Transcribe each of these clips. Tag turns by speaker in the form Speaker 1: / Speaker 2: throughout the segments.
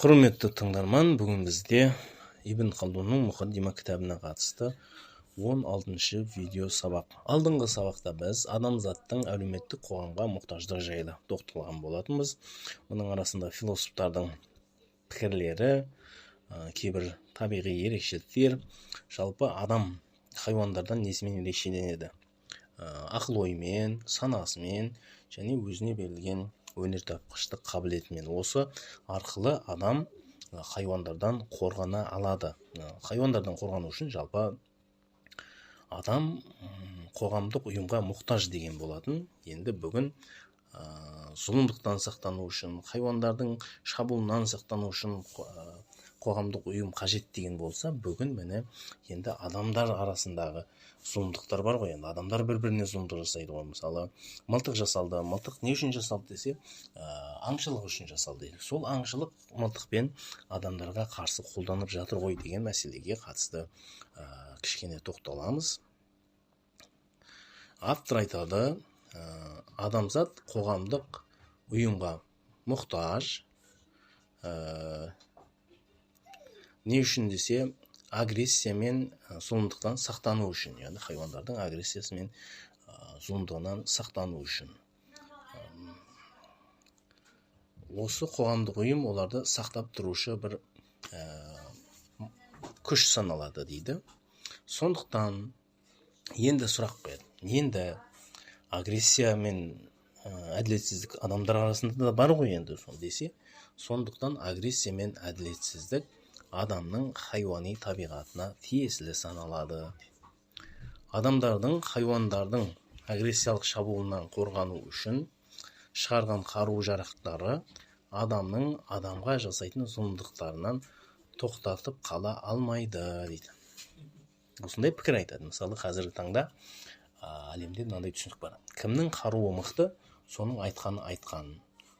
Speaker 1: Құрметті тыңдарман, бүгін бізде Ибн Халдунның Мұқаддима кітабына қатысты 16-шы видео сабақ. Алдыңғы сабақта біз адамзаттың әлеуметтік қоғамға мұқтаждығы жайлы тоқталған болатынбыз. Оның арасында философтардың пікірлері, кейбір табиғи ерекшеліктер, жалпы адам хайуандардан несімен ерекшеленеді? Ақыл оймен, санасымен және өзіне берілген өнертапқыштық қабілетімен. Осы арқылы адам хайуандардан қорғана алады. Хайуандардан қорғану үшін жалпы адам қоғамдық ұйымға мұқтаж деген болатын. Енді бүгін зұлымдықтан сақтану үшін, хайуандардың шабуылынан сақтану үшін қоғамдық ұйым қажет деген болса, бүгін міне енді адамдар арасындағы зұлымдықтар бар ғой. Енді адамдар бір-біріне зұлымдық жасайды ғой. Мысалы, мылтық жасалды. Мылтық не үшін жасалды десе, аңшылық үшін жасалды. Сол аңшылық мылтықпен адамдарға қарсы қолданып жатыр ғой деген мәселеге қатысты кішкене тоқталамыз. Автор айтады, адамзат қоғамдық ұйымға мұқтаж. Не үшін десе, агрессия мен зұлымдықтан сақтану үшін, яғни хайуандардың агрессиясы мен зұлымдығынан сақтану үшін. Осы қоғамдық ұйым оларды сақтап тұрушы бір күш саналады дейді. Сондықтан енді сұрақ қояды. Енді агрессия мен әділетсіздік адамдар арасында да бар ғой енді десе, сондықтан агрессия мен әділетсіздік адамның хайуани табиғатына тиесілі саналады. Адамдардың хайуандардың агрессиялық шабуылынан қорғану үшін шығарған қару-жарақтары адамның адамға жасайтын зұлымдықтарынан тоқтатып қала алмайды дейді. Осындай пікір айтады. Мысалы, қазіргі таңда әлемде мынандай түсінік бар. Кімнің қаруы мықты, соның айтқаны айтқан.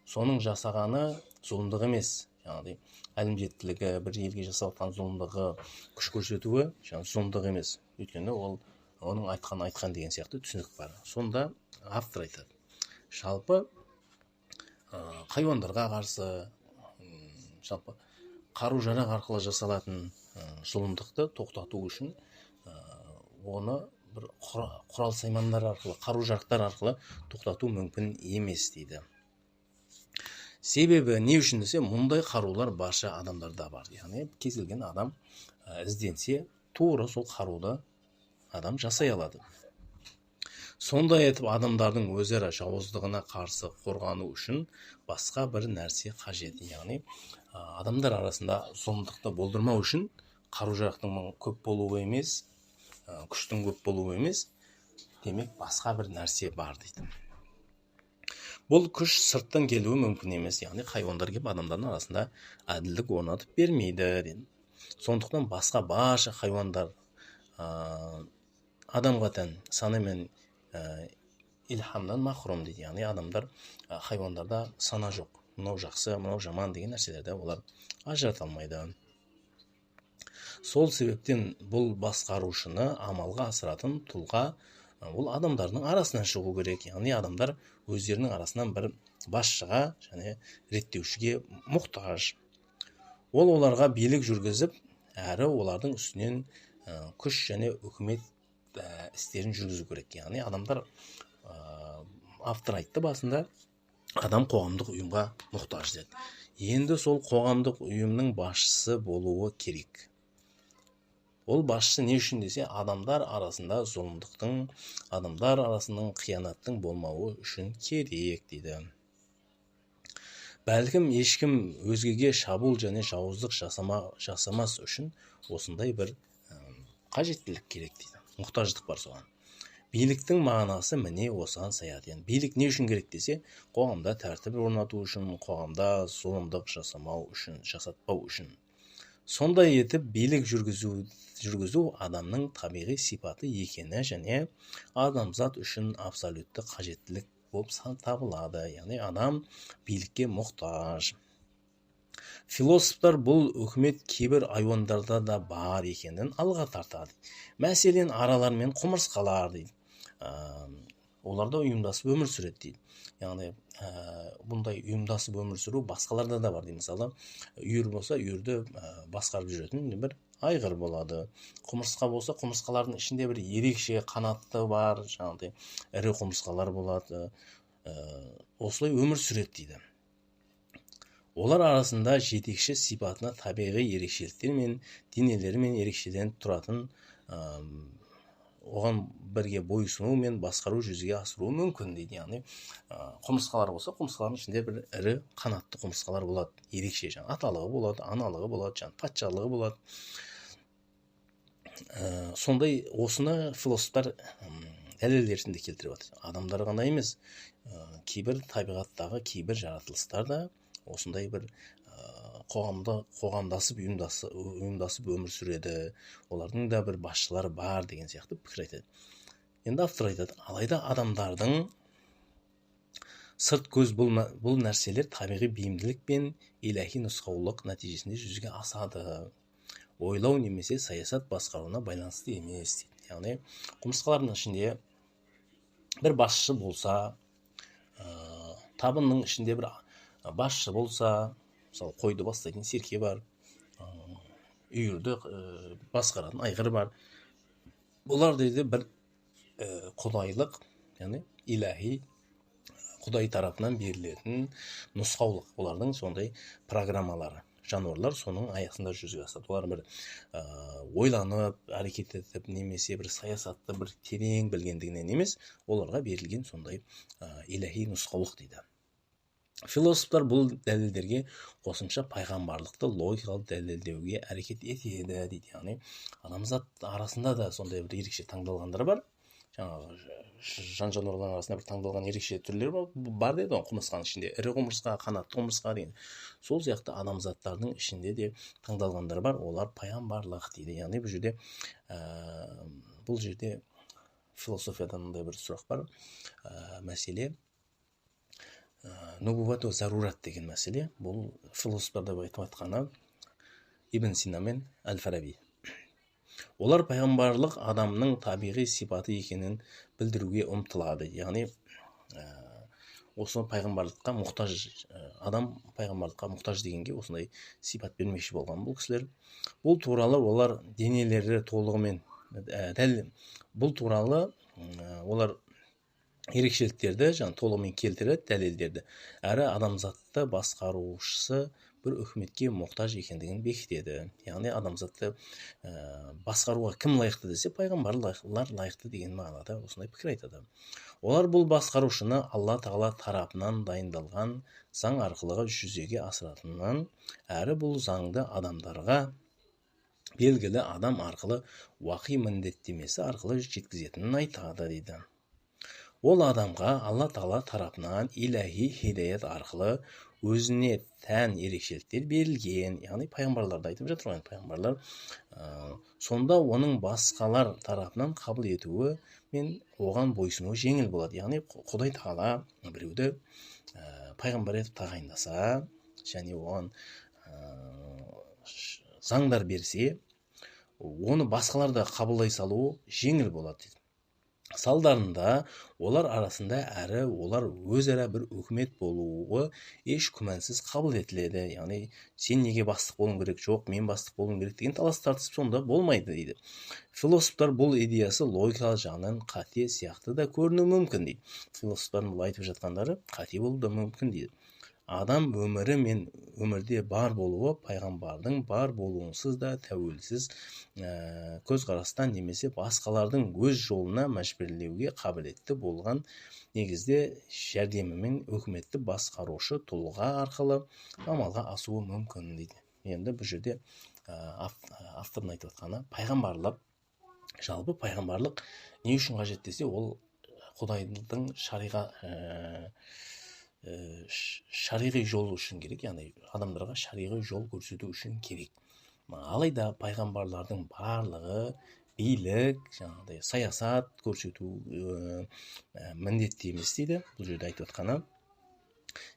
Speaker 1: Соның жасағаны зұлымдық емес. Яғни әлімжеттілігі, бір елге жасалған зұлымдығы, күш көрсетуі зұлымдық емес. Өйткені ол оның айтқан деген сияқты түсінік бар. Сонда автор айтады, жалпы хайуандарға қарсы жалпы қару-жарақ арқылы жасалатын зұлымдықты тоқтату үшін оны бір құрал-саймандар арқылы, қару-жарақтар арқылы тоқтату мүмкін емес дейді. Себебі не үшін десе, мұндай қарулар барша адамдарда бар. Яғни кез келген адам ізденсе, тура сол қаруды адам жасай алады. Сондай етіп адамдардың өзара жауыздығына қарсы қорғану үшін басқа бір нәрсе қажет. Яғни адамдар арасында зұлымдықты болдырмау үшін қару-жарақтың көп болуы емес, күштің көп болуы емес, демек басқа бір нәрсе бар дейді. Бұл күш сырттан келуі мүмкін емес, яғни хайуандар келіп адамдардың арасында әділдік орнатып бермейді дейді. Сондықтан басқа барша хайуандар адамға тән сана мен илхамнан махрұм дейді. Яғни адамдар хайуандарда сана жоқ. Мынау жақсы, мынау жаман деген нәрселерді олар ажырата алмайды. Сол себептен бұл басқарушыны амалға асыратын тұлға ол адамдардың арасынан шығу керек. Яғни адамдар өздерінің арасынан бір басшыға және реттеушіге мұқтаж. Ол оларға билік жүргізіп, әрі олардың үстінен күш және үкімет істерін жүргізу керек. Яғни адамдар, автор айтты басында, адам қоғамдық ұйымға мұқтаж деді. Енді сол қоғамдық ұйымның басшысы болуы керек. Ол басшысы не үшін десе, адамдар арасында зұлымдықтың, адамдар арасының қиянаттың болмауы үшін керек дейді. Бәлкім ешкім өзгеге шабуыл және жауыздық жасамас үшін осындай бір қажеттілік керек дейді. Мұқтаждық бар соған. Биліктің мағынасы міне осыған саяды. Билік не үшін керек десе, қоғамда тәртіп орнату үшін, қоғамда зұлымдық жасатпау үшін. Сондай етіп билік жүргізу адамның табиғи сипаты екені және адамзат үшін абсолютті қажеттілік болып табылады. Яғни адам билікке мұқтаж. Философтар бұл үкімет кейбір хайуандарда да бар екенін алға тартады. Мәселен, аралар мен құмырсқалар дейді. оларда ұйымдасып өмір сүреді дейді. Яғни бұндай ұйымдасып өмір сүру басқаларда да бар дейді. Мысалы, үйір болса, үйірді басқарып жүретін бір айғыр болады. Құмырсқа болса, құмырсқалардың ішінде бір ерекше қанатты бар, жаңағыдай ірі құмырсқалар болады. Осылай өмір сүреді дейді. Олар арасында жетекші сипатына табиғи ерекшеліктер мен денелері мен ерекшеленіп тұратын, оған бірге бойсыну мен басқару жүзеге асыруы мүмкін дейді. Яғни құмырсқалар болса, құмырсқалардың ішінде бір ірі қанатты құмырсқалар болады. Ерекше жаңа аталығы болады, аналығы болады, жаңа патшалығы болады. Сондай осыны философтар дәлелдерінде келтіріп отыр. Адамдар ғана емес, кейбір табиғаттағы кейбір жаратылыстар да осындай бір қоғамдасып ұйымдасып өмір сүреді. Олардың да бір басшылары бар деген сияқты пікір айтады. Енді автор айтады, алайда адамдардың сырт көз бұл нәрселер табиғи бейімділік пен иләһи нұсқаулық нәтижесінде жүзеге асады. Ойлау немесе саясат басқаруына байланысты емес дейді. Яғни құмырсқалардың ішінде бір басшы болса, табынның ішінде бір басшы болса, мысалы қойды бастайтын серке бар, үйірді басқаратын айғыр бар. Бұлар дейді бір құдайлық, яғни иләһи құдай тарапынан берілетін нұсқаулық, олардың сондай программалары. Жануарлар соның аясында жүзеге асады. Олар бір ойланып, әрекет етіп, немесе бір саясатты бір терең білгендігінен емес, оларға берілген сондай иләһи нұсқаулық дейді. Философтар бұл дәлелдерге қосымша пайғамбарлықты логикалық дәлелдеуге әрекет етеді дейді. Яғни адамзат арасында да сондай бір ерекше таңдалғандар бар. Жаңағы жан-жануарлар арасында бір таңдалған ерекше түрлер бар деді ғой, құмырсқаның ішінде ірі құмырсқа, қанатты құмырсқа деген. Сол сияқты адамзаттардың ішінде де таңдалғандар бар, олар пайғамбарлық дейді. Яғни бұл жерде философиядан мындай бір сұрақ бар. Мәселе нубуват зарурат деген мәселе. Бұл философтарда айтып айтқаны Ибн Сина мен Әл-Фараби. Олар пайғамбарлық адамның табиғи сипаты екенін білдіруге ұмтылады. Яғни осы пайғамбарлыққа мұқтаж, адам пайғамбарлыққа мұқтаж дегенге осындай сипат бермекші болған бұл кісілер. Бұл туралы олар денелері толығымен бұл туралы олар ерекшеліктерді толығымен келтіреді, дәлелдерді. Әрі адамзатты басқарушысы бір үкіметке мұқтаж екендігін бекітеді. Яғни адамзатты басқаруға кім лайықты десе, пайғамбарлар лайықты деген мағынада осындай пікір айтады. Олар бұл басқарушыны Алла Тағала тарапынан дайындалған заң арқылы жүзеге асыратынын, әрі бұл заңды адамдарға белгілі адам арқылы уақи міндеттемесі арқылы жеткізетінін айтады дейді. Ол адамға Алла Тағала тарапынан иләһи хидаят арқылы өзіне тән ерекшеліктер берілген. Яғни пайғамбарларды айтып жатыр ғой, пайғамбарлар. Сонда оның басқалар тарапынан қабыл етуі мен оған бойсынуы жеңіл болады. Яғни Құдай Тағала біреуді пайғамбар етіп тағайындаса, және оған заңдар берсе, оны басқалар да қабылдай салуы жеңіл болады дейді. Салдарында олар арасында әрі олар өзара бір үкімет болуы еш күмәнсіз қабыл етіледі. Яғни сен неге бастық болуың керек, жоқ мен бастық болуым керек деген талас тартыс сонда болмайды дейді. Философтар бұл идеясы логикалық жағынан қате сияқты да көрінуі мүмкін дейді. Философтардың бұл айтып жатқандары қате болуы да мүмкін дейді. Адам өмірі мен өмірде бар болуы пайғамбардың бар болуынсыз да тәуелсіз көзқарастан немесе басқалардың өз жолына мәжбүрлеуге қабілетті болған негізде жәрдемімен өкіметті басқарушы тұлға арқылы амалға асуы мүмкін дейді. Енді бұл жерде автордың айтып отқаны пайғамбарлық, жалпы пайғамбарлық не үшін қажет десе, ол Құдайдың шариғи жол үшін керек, яғни адамдарға шариғи жол көрсету үшін керек. Алайда пайғамбарлардың барлығы билік, жаңағыдай саясат көрсету міндетті емес дейді. Бұл жерде айтып отқаны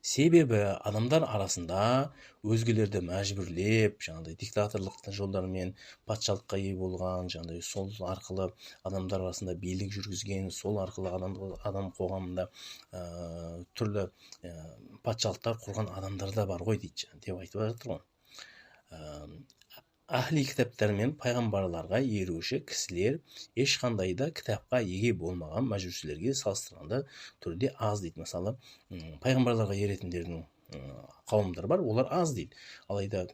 Speaker 1: Себебі адамдар арасында өзгелерді мәжбүрлеп, жаңағыдай диктаторлық жолдармен патшалыққа ие болған, жаңағыдай сол арқылы адамдар арасында билік жүргізген, сол арқылы адам қоғамында түрлі патшалықтар құрған адамдар да бар ғой дейді, деп айтып жатыр ғой. Ахли кітаптар мен пайғамбарларға еруші кісілер ешқандай да кітапқа еге болмаған мәжүсилерге салыстырғанда түрде аз дейді. Мысалы, пайғамбарларға еретіндердің қауымдар бар, олар аз дейді. Алайда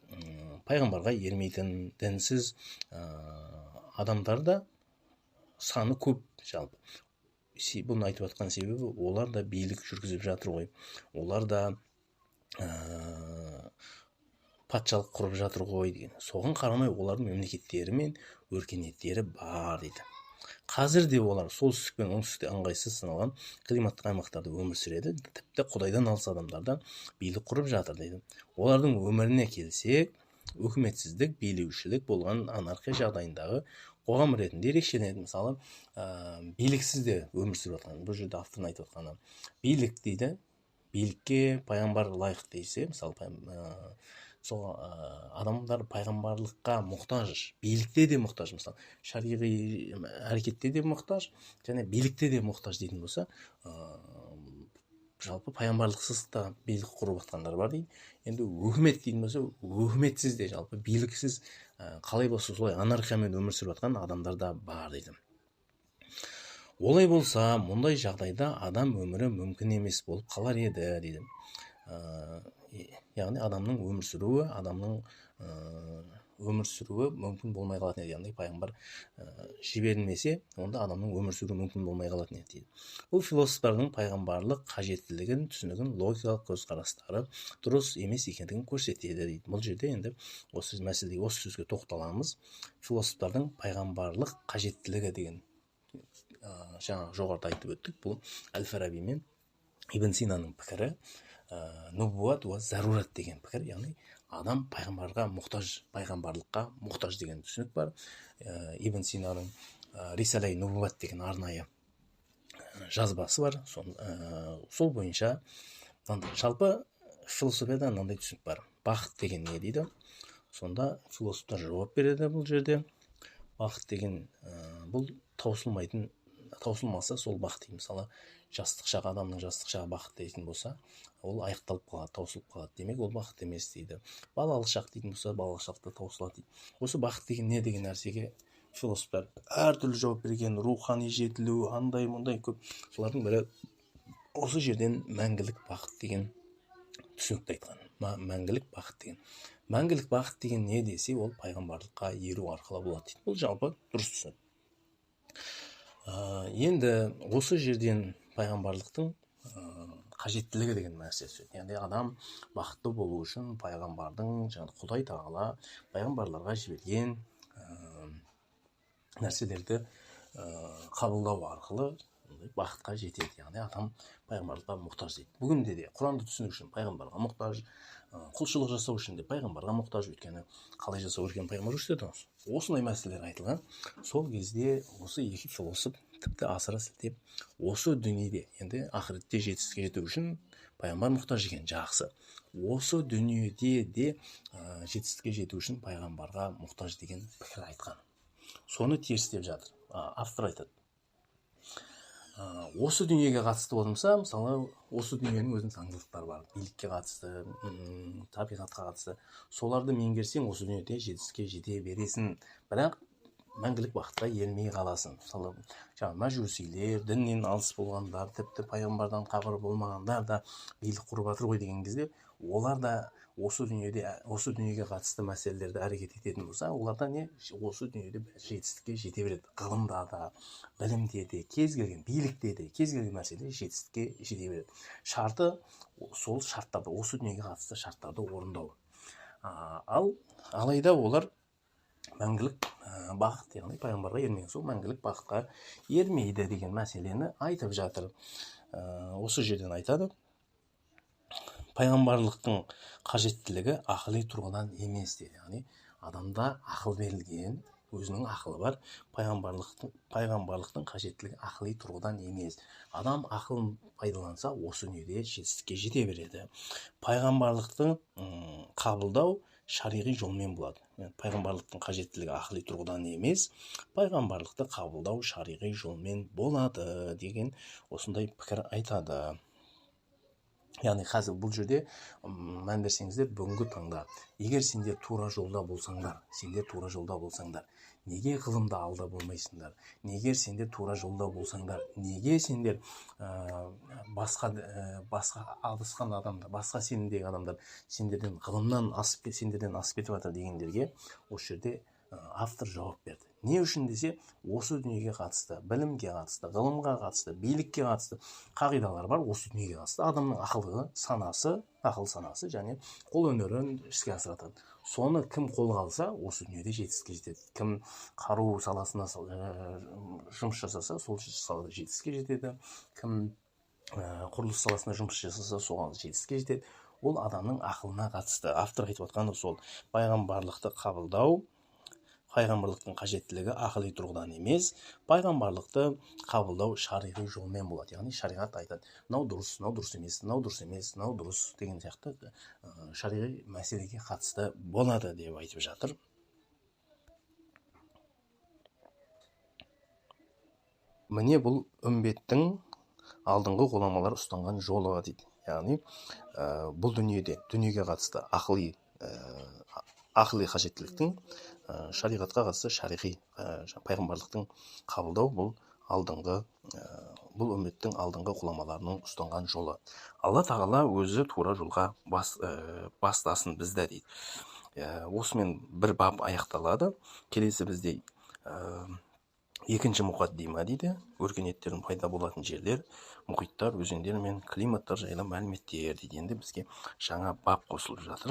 Speaker 1: пайғамбарға ермейтін дінсіз адамдар да саны көп жалпы. Бұны айтып жатқан себебі олар да билік жүргізіп жатыр ғой. Олар да патшалық құрып жатыр ғой деген. Соған қарамай олардың мемлекеттері мен өркениеттері бар дейді. Қазір де олар солтүстік пен оңтүстікте ыңғайсыз саналған климаттық аймақтарда өмір сүреді. Тіпті құдайдан алыс адамдар да билік құрып жатыр дейді. Олардың өміріне келсек, өкіметсіздік, билеушілік болған анархия жағдайындағы қоғам ретінде ерекшеленеді. Мысалы, биліксіз де өмір сүріп жатқан. Бұл жерде автордың айтып жатқаны билік дейді. Билікке пайғамбар лайық дейсе, мысалы, сол адамдар пайғамбарлыққа мұқтаж, билікте де мұқтаж, мысалы шариғи әрекетте де мұқтаж, және билікте де мұқтаж дейтін болса, жалпы пайғамбарлықсыз да билік құрып жатқандар бар дейді. Енді өкімет дейтін болса, өкіметсіз де жалпы биліксіз қалай болса солай анархиямен өмір сүріп жатқан адамдар да бар дейді. Олай болса, мұндай жағдайда адам өмірі мүмкін емес болып қалар еді дейді. Яғни адамның өмір сүруі, мүмкін болмай қалатын еді. Яғни пайғамбар жіберілмесе, онда адамның өмір сүруі мүмкін болмай қалатын еді. Бұл философтардың пайғамбарлық қажеттілігін, түсінігін, логикалық көзқарастары дұрыс емес екендігін көрсетеді дейді. Бұл жерде енді осы мәселеге, осы сөзге тоқталамыз. Философтардың пайғамбарлық қажеттілігі деген жаңа жоғарыда айтып өттік. Бұл Әл-Фараби мен Ибн Синаның пікірі. Нубуат уа зарурат деген пікір, яғни адам пайғамбарға мұқтаж, пайғамбарлыққа мұқтаж деген түсінік бар. Ибн Синаның Рисалай Нубуат деген арнайы жазбасы бар. Сол бойынша жалпы философияда мынандай түсінік бар. Бақыт деген не дейді? Сонда философтар жауап береді бұл жерде. Бақыт деген бұл таусылмаса сол бақыт дейді. Мысалы, жастық шағы, адамның жастық шағы бақыт дейтін болса, ол аяқталып қалады, таусылып қалады. Демек, ол бақыт емес дейді. Балалық шақ дейтін болса, балалық шақта таусылады дейді. Осы бақыт деген не деген нәрсеге философтар әртүрлі жауап берген, рухани жетілу, андай-мұндай көп. Солардың бірі осы жерден мәңгілік бақыт деген түсінікті айтқан. Мәңгілік бақыт деген. Мәңгілік бақыт деген не десе, ол пайғамбарлыққа еру арқылы болады дейді. Бұл жалпы дұрыс түсінік. Енді осы жерден пайғамбарлықтың қажеттілігі деген нәрсе түседі. Яғни адам бақытты болу үшін пайғамбардың, Құдай тағала пайғамбарларға жіберген нәрселерді қабылдау арқылы бақытқа жетеді. Яғни адам пайғамбарлыққа мұқтаж дейді. Бүгінде де Құранды түсіну үшін пайғамбарға мұқтаж, құлшылық жасау үшін де пайғамбарға мұқтаж. Өйткені қалай жасау керек пайғамбар көрсетеді. Осындай мәселелер айтылған. Сол кезде осы екі философ тіпті асыра сілтеп, осы дүниеде, енді ақыретте жетістікке жету үшін пайғамбар мұқтаж екен, жақсы. Осы дүниеде де жетістікке жету үшін пайғамбарға мұқтаж деген пікір айтқан. Соны терістеп жатыр. Автор айтады. Осы дүниеге қатысты болмаса, мысалы, осы дүниенің өзінің заңдылықтары бар. Билікке қатысты, табиғатқа қатысты. Соларды меңгерсең, осы дүниеде жетістікке жете бересің. Бірақ мәңгілік бақытқа ермей қаласың. Мысалы, мәжусилер, діннен алыс болғандар, тіпті пайғамбардан хабар болмағандар да билік құрып жатыр ғой деген кезде, олар да осы дүниеге қатысты мәселелерді әрекет ететін болса, оларда не? Осы дүниеде жетістікке жете береді. Ғылымда да, білімде де, кез келген билікте де, кез келген нәрседе жетістікке жете береді. Шарты сол шарттарды, осы дүниеге қатысты шарттарды орындау. Алайда олар мәңгілік бақыт, яғни пайғамбарға ермеген сол мәңгілік бақытқа ермейді деген мәселені айтып жатыр. Осы жерден айтады. Пайғамбарлықтың қажеттілігі ақыли тұрғыдан емес дейді. Яғни адамда ақыл берілген, өзінің ақылы бар. Пайғамбарлықтың қажеттілігі ақыли тұрғыдан емес. Адам ақылын пайдаланса, осы дүниеде жетістікке жете береді. Пайғамбарлықты қабылдау шариғи жолмен болады. Пайғамбарлықтың қажеттілігі ақыли тұрғыдан емес, пайғамбарлықты қабылдау шариғи жолмен болады деген осындай пікір айтады. Яғни қазір бұл жерде мән берсеңіздер, бүгінгі таңда егер сендер тура жолда болсаңдар, неге ғылымда алда болмайсыңдар? Неге сендер тура жолда болсаңдар, неге сендер басқа адасқан адамдар, басқа сенімдегі адамдар сендерден ғылымнан асып кетіп жатыр дегендерге осы жерде автор жауап берді. Не үшін десе, осы дүниеге қатысты, білімге қатысты, ғылымға қатысты, билікке қатысты қағидалар бар. Осы дүниеге қатысты адамның ақыл санасы және қол өнерін іске асырады. Соны кім қолға алса, осы дүниеде жетістікке жетеді. Кім қару саласына жұмыс жасаса, сол салада жетістікке жетеді. Кім құрылыс саласында жұмыс жасаса, соған жетістікке жетеді. Ол адамның ақылына қатысты. Автор айтып отқаны сол. Пайғамбарлықты қабылдау, пайғамбарлықтың қажеттілігі ақыли тұрғыдан емес, пайғамбарлықты қабылдау шариғи жолмен болады. Яғни шариғат айтады, мынау дұрыс, мынау дұрыс емес, мынау дұрыс емес, мынау дұрыс деген сияқты шариғи мәселеге қатысты болады деп айтып жатыр. Міне бұл үмбеттің алдыңғы ғұламалар ұстанған жолы дейді. Яғни бұл дүниеге қатысты ақыли қажеттіліктің, шариғатқа қатысты шариғи пайғамбарлықтың қабылдау бұл үмметтің алдыңғы ғұламаларының ұстанған жолы. Алла тағала өзі тура жолға бастасын бізді дейді. Осымен бір бап аяқталады. Келесі бізде екінші мұқаддима дейді. Өркениеттердің пайда болатын жерлер, мұхиттар, өзендер мен климаттар жайлы мәліметтер дейді. Енді бізге жаңа бап қосылып жатыр.